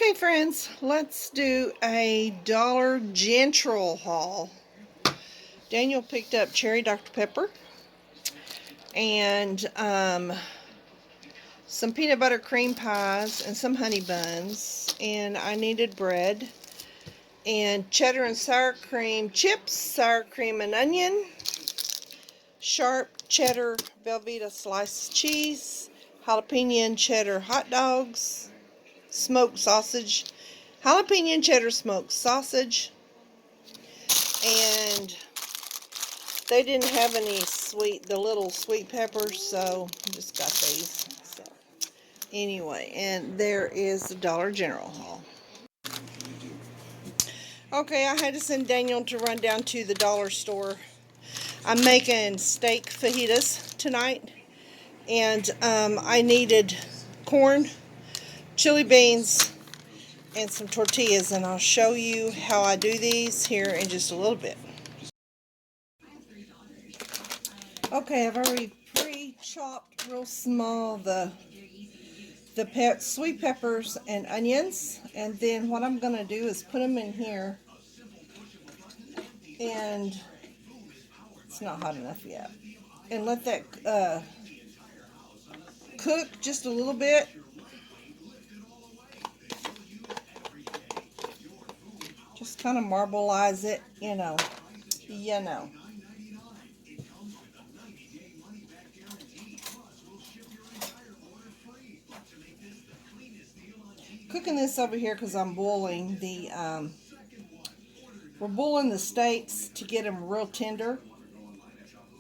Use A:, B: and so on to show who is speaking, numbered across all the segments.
A: Okay, friends, let's do a Dollar General haul. Daniel picked up cherry Dr. Pepper and some peanut butter cream pies and some honey buns. And I needed bread and cheddar and sour cream chips, sour cream and onion, sharp cheddar Velveeta sliced cheese, jalapeno and cheddar hot dogs, smoked sausage, jalapeno and cheddar smoked sausage, and they didn't have any the little sweet peppers, so I just got these. So anyway, and there is the Dollar General haul. Okay, I had to send Daniel to run down to the dollar store. I'm making steak fajitas tonight, and I needed corn, chili beans, and some tortillas, and I'll show you how I do these here in just a little bit. Okay, I've already pre-chopped real small the sweet peppers and onions, and then what I'm going to do is put them in here, and it's not hot enough yet, and let that cook just a little bit. Just kind of marbleize it, you know. Cooking this over here because I'm boiling the we're boiling the steaks to get them real tender,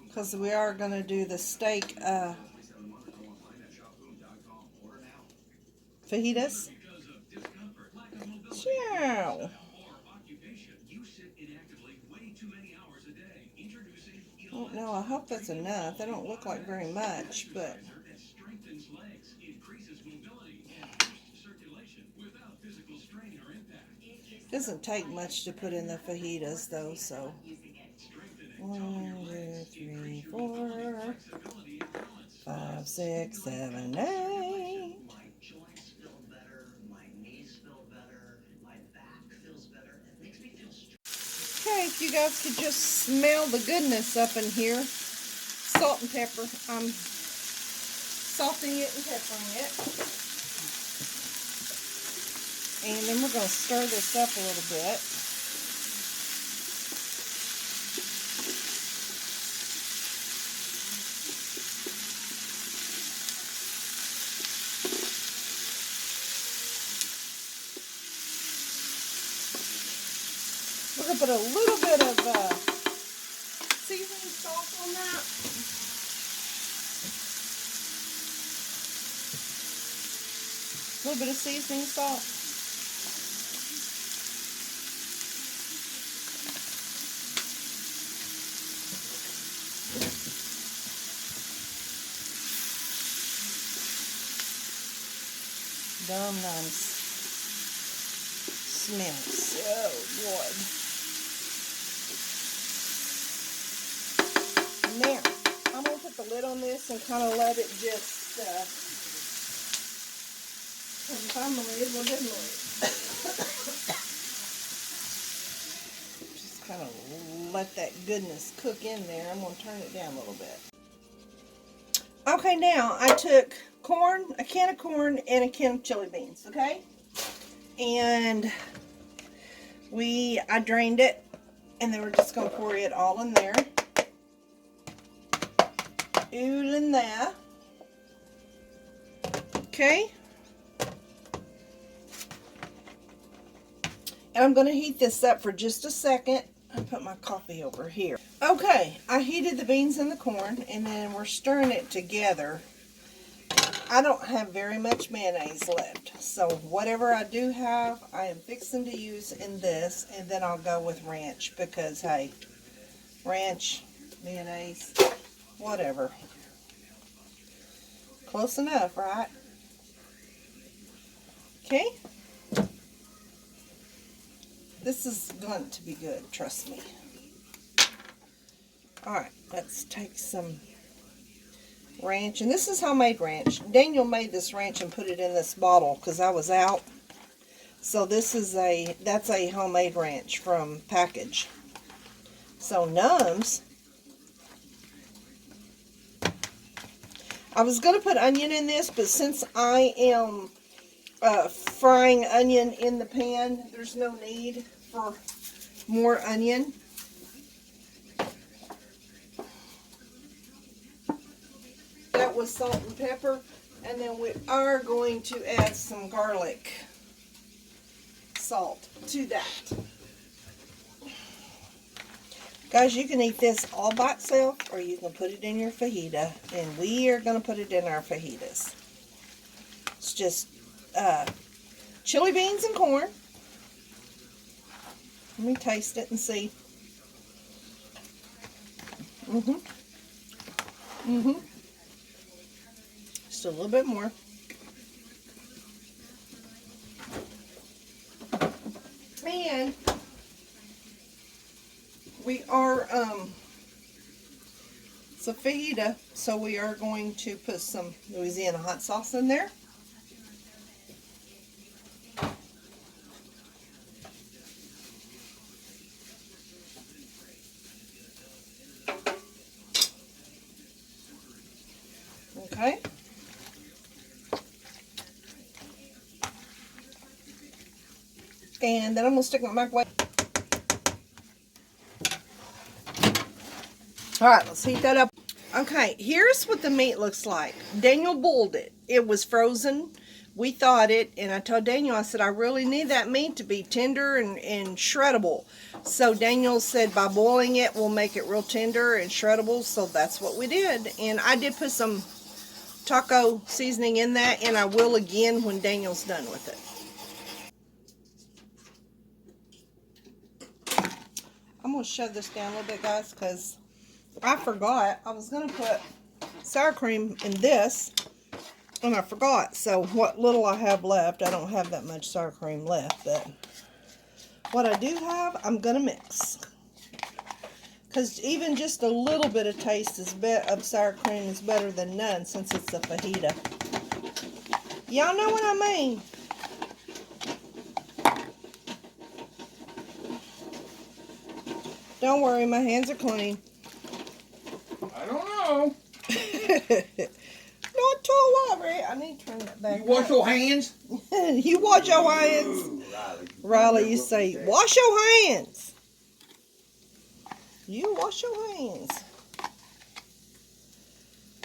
A: because we are going to do the steak fajitas. Ciao. Oh, no, I hope that's enough. They don't look like very much, but it doesn't take much to put in the fajitas, though, so 1, 2, 3, 4, 5, 6, 7, 8. Okay, if you guys could just smell the goodness up in here. Salt and pepper. I'm salting it and peppering it. And then we're going to stir this up a little bit. We're going to put a little bit of seasoning salt on that. A little bit of seasoning salt. Dumb nice. Smells so good. Now, I'm going to put the lid on this and kind of let it just, if I'm the lid, we'll do the lid. Just kind of let that goodness cook in there. I'm going to turn it down a little bit. Okay, now I took corn, a can of corn, and a can of chili beans, okay? And I drained it, and then we're just going to pour it all in there. All in there. Okay. And I'm going to heat this up for just a second. I'll put my coffee over here. Okay, I heated the beans and the corn, and then we're stirring it together. I don't have very much mayonnaise left, so whatever I do have, I am fixing to use in this, and then I'll go with ranch, because, hey, ranch, mayonnaise, whatever. Close enough, right? Okay. This is going to be good, trust me. Alright, let's take some ranch, and this is homemade ranch. Daniel made this ranch and put it in this bottle because I was out. So this is that's a homemade ranch from package. So numbs. I was going to put onion in this, but since I am frying onion in the pan, there's no need for more onion. That was salt and pepper, and then we are going to add some garlic salt to that. Guys, you can eat this all by itself, or you can put it in your fajita, and we are going to put it in our fajitas. It's just chili beans and corn. Let me taste it and see. Just a little bit more. And we are, it's a fajita, so we are going to put some Louisiana hot sauce in there. Okay. And then I'm going to stick my microwave. Alright, let's heat that up. Okay, here's what the meat looks like. Daniel boiled it. It was frozen. We thawed it, and I told Daniel, I said, I really need that meat to be tender and shreddable. So Daniel said by boiling it, we'll make it real tender and shreddable. So that's what we did. And I did put some taco seasoning in that, and I will again when Daniel's done with it. I'm going to shove this down a little bit, guys, because I forgot. I was going to put sour cream in this, and I forgot. So what little I have left, I don't have that much sour cream left, but what I do have, I'm going to mix. Because even just a little bit of taste of sour cream is better than none, since it's a fajita. Y'all know what I mean. Don't worry, my hands are clean.
B: I don't know.
A: Not to worry. I need to turn that back.
B: You wash your hands?
A: You wash your hands.
B: Ooh,
A: Riley, you say, wash your hands. You wash your hands.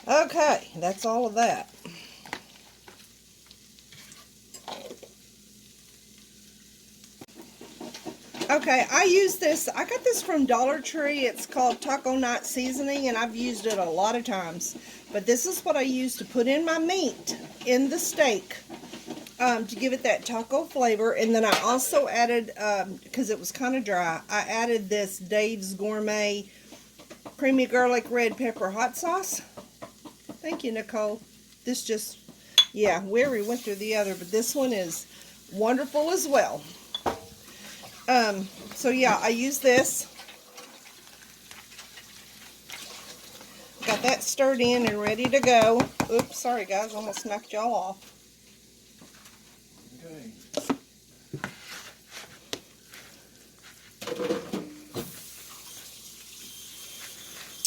A: Okay, that's all of that. Okay, I use this. I got this from Dollar Tree. It's called Taco Night Seasoning, and I've used it a lot of times. But this is what I use to put in my meat in the steak to give it that taco flavor. And then I also added, because it was kind of dry, I added this Dave's Gourmet Creamy Garlic Red Pepper Hot Sauce. Thank you, Nicole. This just, yeah, we already went through the other, but this one is wonderful as well. So yeah, I use this. Got that stirred in and ready to go. Oops, sorry guys, almost knocked y'all off.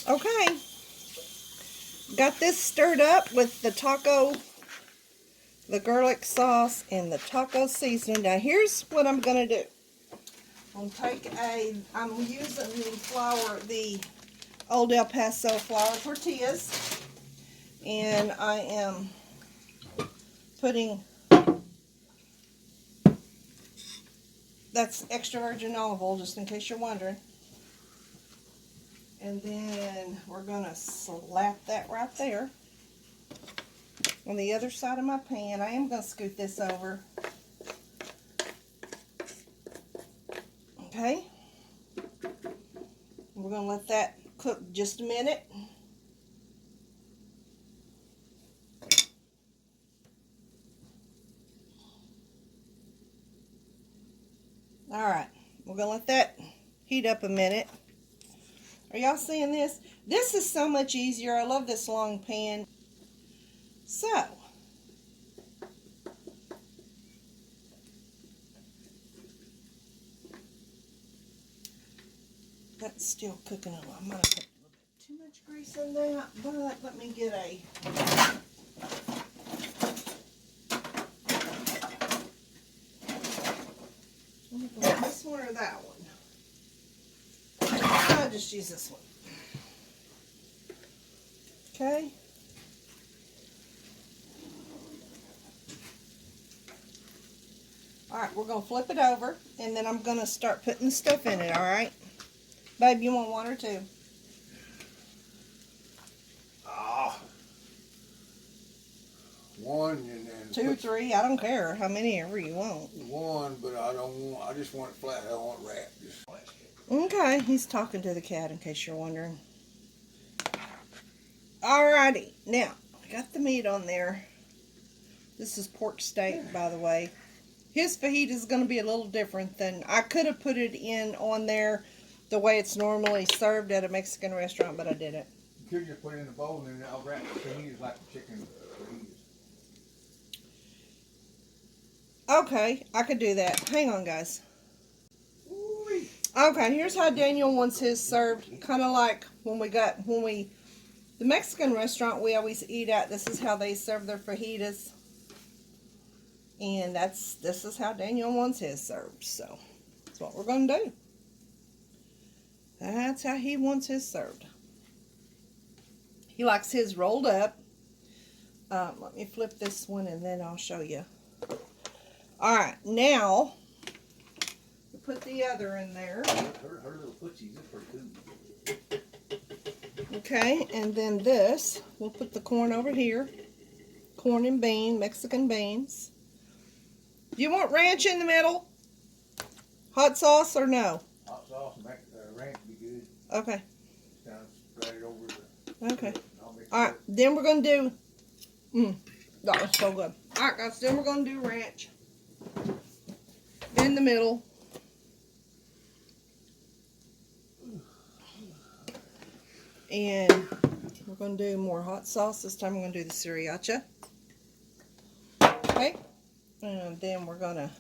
A: Okay. Got this stirred up with the taco, the garlic sauce, and the taco seasoning. Now here's what I'm going to do. I'm using the flour, the Old El Paso flour tortillas, and I am putting, that's extra virgin olive oil, just in case you're wondering. And then we're going to slap that right there on the other side of my pan. I am going to scoot this over. Okay, we're going to let that cook just a minute. Alright, we're going to let that heat up a minute. Are y'all seeing this? This is so much easier. I love this long pan. So, That's still cooking a little. I might have put a little bit too much grease in that, but let me get a... This one or that one? I'll just use this one. Okay. Alright, we're going to flip it over, and then I'm going to start putting the stuff in it, alright? Babe, you want one or two?
B: One and then...
A: Two, three, I don't care. How many ever you want.
B: One, but I don't want... I just want it flat. I don't want it wrapped. Just flat.
A: Okay, he's talking to the cat in case you're wondering. Alrighty, now, I got the meat on there. This is pork steak, by the way. His fajita is going to be a little different than... I could have put it in on there the way it's normally served at a Mexican restaurant, but I didn't.
B: You could just put it in the bowl and then I'll wrap the fajitas like the chicken fajitas.
A: Okay, I could do that. Hang on, guys. Okay, here's how Daniel wants his served. Kind of like the Mexican restaurant we always eat at. This is how they serve their fajitas. And this is how Daniel wants his served. So, that's what we're going to do. That's how he wants his served. He likes his rolled up. Let me flip this one and then I'll show you. Alright, now, we put the other in there.
B: Her little footsies are pretty cool.
A: Okay, and then this, we'll put the corn over here. Corn and bean, Mexican beans. Do you want ranch in the middle? Hot sauce or no?
B: Hot sauce and ranch would be good.
A: Okay.
B: Just kind of spread it over the...
A: Okay. Alright, then we're going to do... that was so good. Alright guys, then we're going to do ranch. In the middle. And we're going to do more hot sauce. This time we're going to do the sriracha. Okay. And then we're going to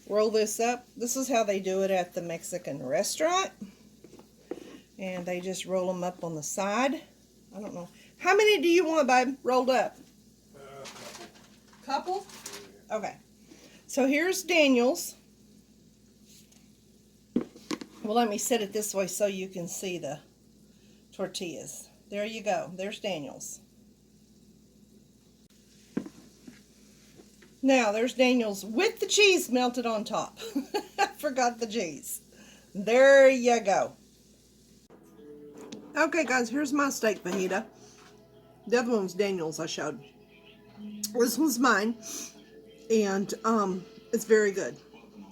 A: roll this up. This is how they do it at the Mexican restaurant. And they just roll them up on the side. I don't know. How many do you want, babe, rolled up? Couple? Okay. So here's Daniel's. Well, let me set it this way so you can see the tortillas. There you go. There's Daniel's. Now, there's Daniel's with the cheese melted on top. I forgot the cheese. There you go. Okay, guys, here's my steak fajita. The other one was Daniel's I showed. This one's mine. And it's very good.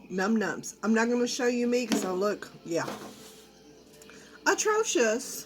A: Num nums. I'm not going to show you me because I'll look, yeah, atrocious.